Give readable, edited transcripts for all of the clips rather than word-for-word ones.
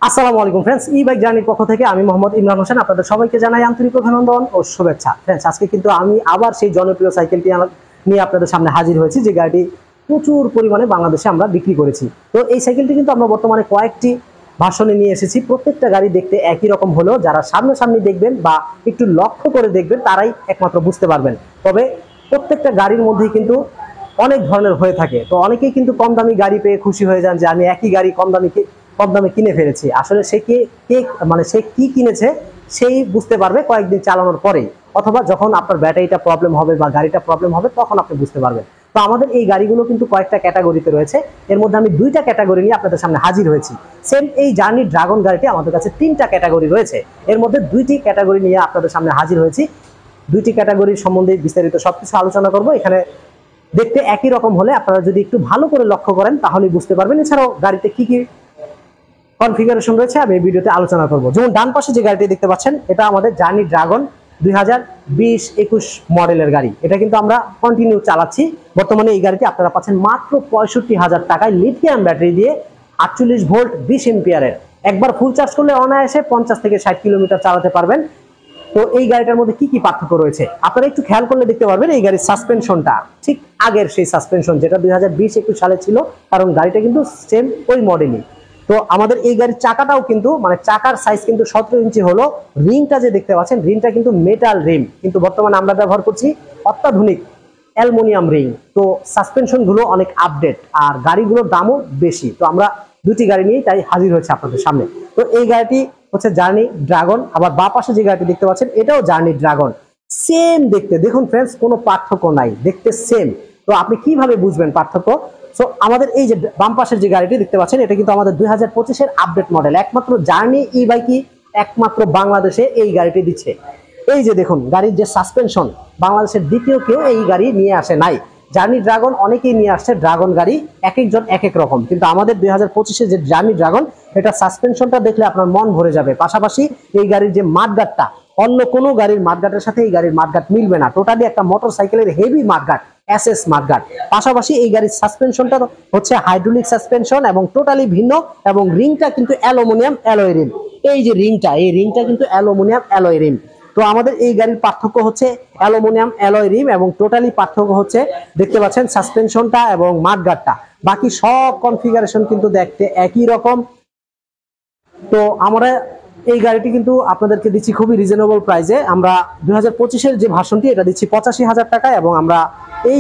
আসসালামু আলাইকুম ফ্রেন্ডস, ই বাইক জার্নির পক্ষ থেকে আমি মোহাম্মদ ইমরান হোসেন আপনাদের সবাইকে জানাই আন্তরিক অভিনন্দন ও শুভেচ্ছা। ফ্রেন্ডস, আজকে কিন্তু আমি আবার সেই জনপ্রিয় সাইকেলটি নিয়ে আপনাদের সামনে হাজির হয়েছি, যে গাড়িটি প্রচুর পরিমাণে বাংলাদেশে আমরা বিক্রি করেছি। তো এই সাইকেলটি কিন্তু আমরা বর্তমানে কয়েকটি ভার্সনে নিয়ে এসেছি। প্রত্যেকটা গাড়ি দেখতে একই রকম হলেও যারা সামনাসামনি দেখবেন বা একটু লক্ষ্য করে দেখবেন তারাই একমাত্র বুঝতে পারবেন। তবে প্রত্যেকটা গাড়ির মধ্যেই কিন্তু অনেক ধরনের হয়ে থাকে। তো অনেকেই কিন্তু কম দামি গাড়ি পেয়ে খুশি হয়ে যান যে আমি একই গাড়ি কম দামে কিনে ফেলেছি। আসলে সে সে কি কিনেছে সেই বুঝতে পারবে কয়েকদিন চালানোর পরেই, অথবা যখন আপনার ব্যাটারিটা প্রবলেম হবে বা গাড়িটা প্রবলেম হবে তখন আপনি বুঝতে পারবেন। তো আমাদের এই গাড়িগুলো কিন্তু কয়েকটা ক্যাটাগরিতে রয়েছে। এর মধ্যে আমি দুইটা ক্যাটাগরি নিয়ে আপনাদের সামনে হাজির হয়েছি। সেম এই জার্নি ড্রাগন গাড়িটি আমাদের কাছে তিনটা ক্যাটাগরি রয়েছে। এর মধ্যে দুইটি ক্যাটাগরি নিয়ে আপনাদের সামনে হাজির হয়েছি। দুইটি ক্যাটাগরির সম্বন্ধে বিস্তারিত সবকিছু আলোচনা করব। এখানে দেখতে একই রকম হলে আপনারা যদি একটু ভালো করে লক্ষ্য করেন তাহলেই বুঝতে পারবেন। এছাড়াও গাড়িতে কি কি কনফিগারেশন রয়েছে আমি এই ভিডিওতে আলোচনা করব। যেমন ডান পাশে যে গাড়িটি দেখতে পাচ্ছেন, এটা আমাদের জার্নি ড্রাগন 2020-21 মডেলের গাড়ি। এটা কিন্তু আমরা কন্টিনিউ চালাচ্ছি। বর্তমানে এই গাড়িটি আপনারা পাচ্ছেন মাত্র 65,000 টাকায়, লিথিয়াম ব্যাটারি দিয়ে 48 ভোল্ট 20 এম্পিয়ারের। একবার ফুল চার্জ করলে অনায়াসে 50 থেকে 60 কিলোমিটার চালাতে পারবেন। তো এই গাড়িটার মধ্যে কি কি পার্থক্য রয়েছে আপনারা একটু খেয়াল করলে দেখতে পারবেন। এই গাড়ির সাসপেনশনটা ঠিক আগের সেই সাসপেনশন যেটা 2020-21 সালে ছিল, কারণ গাড়িটা কিন্তু সেম ওই মডেলই। তো আমাদের এই গাড়ির চাকাটাও কিন্তু চাকার সাইজ কিন্তু 17 ইঞ্চি হলো। রিংটা যে দেখতে পাচ্ছেন, রিংটা কিন্তু মেটাল রিং, কিন্তু বর্তমানে আমরা ব্যবহার করছি অত্যাধুনিক অ্যালুমিনিয়াম রিং। তো সাসপেনশন গুলো অনেক আপডেট আর গাড়িগুলোর দামও বেশি। তো আমরা দুটি গাড়ি নিয়ে তাই হাজির হয়েছে আপনাদের সামনে। তো এই গাড়িটি হচ্ছে জার্নি ড্রাগন। আবার বাঁ পাশে যে গাড়িটি দেখতে পাচ্ছেন এটাও জার্নি ড্রাগন। সেম দেখতে, দেখুন ফ্রেন্ডস, কোনো পার্থক্য নাই, দেখতে সেম। তো আপনি কিভাবে বুঝবেন পার্থক্য? সো আমাদের এই যে বাম পাশের যে গাড়িটি দেখতে পাচ্ছেন, এটা কিন্তু আমাদের 2025-এর আপডেট মডেল। একমাত্র জার্নি ই বাইকই একমাত্র বাংলাদেশে এই গাড়িটি দিচ্ছে। এই যে দেখুন গাড়ির যে সাসপেনশন, বাংলাদেশের দ্বিতীয় কেউ এই গাড়ি নিয়ে আসে নাই। জার্নি ড্রাগন অনেকেই নিয়ে আসছে ড্রাগন গাড়ি, এক একজন এক এক রকম, কিন্তু আমাদের 2025-এর যে জার্নি ড্রাগন, এটা সাসপেনশনটা দেখলে আপনার মন ভরে যাবে। পাশাপাশি এই গাড়ির যে মাঠগাটটা, অন্য কোনো গাড়ির মাঠগাটের সাথে এই গাড়ির মাঠগাট মিলবে না। টোটালি একটা মোটর সাইকেলের হেভি মাঠগাট, এসএস মাঠগাট। পাশাপাশি এই গাড়ির সাসপেনশনটা হচ্ছে হাইড্রোলিক সাসপেনশন এবং টোটালি ভিন্ন, এবং রিংটা কিন্তু অ্যালুমিনিয়াম অ্যালয় রিম। এই যে রিংটা, এই রিংটা কিন্তু অ্যালুমিনিয়াম অ্যালয় রিম। তো আমাদের এই গাড়ির পার্থক্য হচ্ছে অ্যালুমিনিয়াম অ্যালয় রিম, এবং টোটালি পার্থক্য হচ্ছে দেখতে পাচ্ছেন সাসপেনশনটা এবং মাঠগাটটা। বাকি সব কনফিগারেশন কিন্তু দেখতে একই রকম। তো আমরা এই গাড়িটি কিন্তু আপনাদেরকে দিচ্ছি খুবই রিজনেবল প্রাইসে। আমরা 2025-এর যে ভার্সনটি এটা দিচ্ছি 85,000 টাকায়, এবং আমরা এই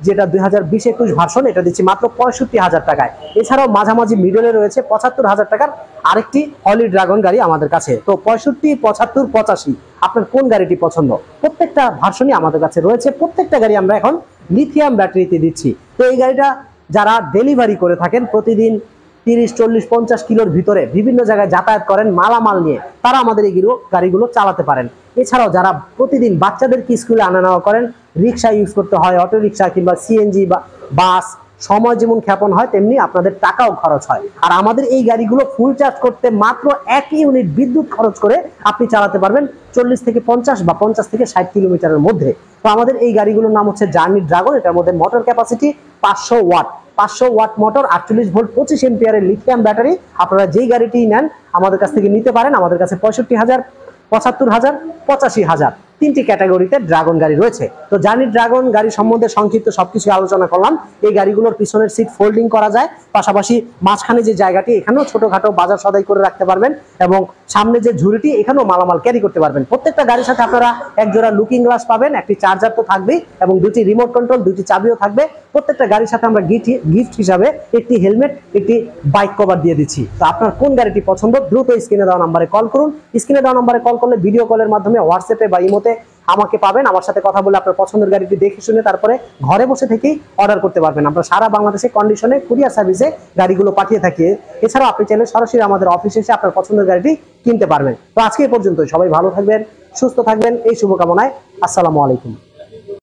যেটা 2020-21 ভার্সন এটা দিচ্ছি মাত্র 65,000 টাকায়। এছাড়াও মাঝামাঝি মিডলে রয়েছে 75,000 টাকার আরেকটি হলি ড্রাগন গাড়ি আমাদের কাছে। তো 65, 75, 85 আপনার কোন গাড়িটি পছন্দ? প্রত্যেকটা ভার্সনই আমাদের কাছে রয়েছে। প্রত্যেকটা গাড়ি আমরা এখন লিথিয়াম ব্যাটারিতে দিচ্ছি। তো এই গাড়িটা যারা ডেলিভারি করে থাকেন প্রতিদিন 30, 40, 50 কিলোর ভিতরে বিভিন্ন জায়গায় যাতায়াত করেন মালামাল নিয়ে, তারা আমাদের এই গাড়িগুলো চালাতে পারেন। এছাড়াও যারা প্রতিদিন বাচ্চাদেরকে স্কুলে আনা নেওয়া করেন, রিক্সা ইউজ করতে হয়, অটো রিক্সা কিংবা সিএনজি বা বাস, সময় যেমন ক্ষেপণ হয় তেমনি আপনাদের টাকাও খরচ হয়। আর আমাদের এই গাড়িগুলো ফুল চার্জ করতে মাত্র 1 ইউনিট বিদ্যুৎ খরচ করে আপনি চালাতে পারবেন 40 থেকে 50 বা 50 থেকে 60 কিলোমিটারের মধ্যে। তো আমাদের এই গাড়িগুলোর নাম হচ্ছে জার্নি ড্রাগন। এটার মধ্যে motor capacity 500 watt, 500 watt motor, 48 volt 25 এম্পিয়ারের লিথিয়াম ব্যাটারি। আপনারা যেই গাড়িটি নেন আমাদের কাছ থেকে নিতে পারেন। আমাদের কাছে 65,000, 75,000, 85,000 তিনটি ক্যাটাগরিতে ড্রাগন গাড়ি রয়েছে। তো জার্নি ড্রাগন গাড়ি সম্বন্ধে সংক্ষিপ্ত সবকিছু আলোচনা করলাম। এই গাড়িগুলোর পিছনের সিট ফোল্ডিং করা যায়, পাশাপাশি মাঝখানে যে জায়গাটি এখানেও ছোটখাটো বাজার সদাই করে রাখতে পারবেন, এবং সামনে যে ঝুড়িটি এখানেও মালামাল ক্যারি করতে পারবেন। প্রত্যেকটা গাড়ির সাথে আপনারা এক জোড়া লুকিং গ্লাস পাবেন, একটি চার্জার তো থাকবেই, এবং দুটি রিমোট কন্ট্রোল, দুটি চাবিও থাকবে। প্রত্যেকটা গাড়ির সাথে আমরা গিফট হিসাবে একটি হেলমেট, একটি বাইক কভার দিয়ে দিচ্ছি। তো আপনার কোন গাড়িটি পছন্দ দ্রুত স্ক্রিনে দেওয়া নাম্বারে কল করুন। স্ক্রিনে দেওয়া নাম্বারে কল করলে ভিডিও কলের মাধ্যমে হোয়াটসঅ্যাপে বা ইমোতে আমাকে পাবেন। আমার সাথে কথা বলে আপনার পছন্দের গাড়িটি দেখে শুনে তারপরে ঘরে বসে থেকেই অর্ডার করতে পারবেন। আমরা সারা বাংলাদেশে কন্ডিশনে কুরিয়ার সার্ভিসে গাড়িগুলো পাঠিয়ে থাকি। এছাড়াও আপনি চাইলে সরাসরি আমাদের অফিসে এসে আপনার পছন্দের গাড়িটি কিনতে পারবেন। তো আজকে এই পর্যন্তই। সবাই ভালো থাকবেন, সুস্থ থাকবেন এই শুভকামনায়। আসসালামু আলাইকুম।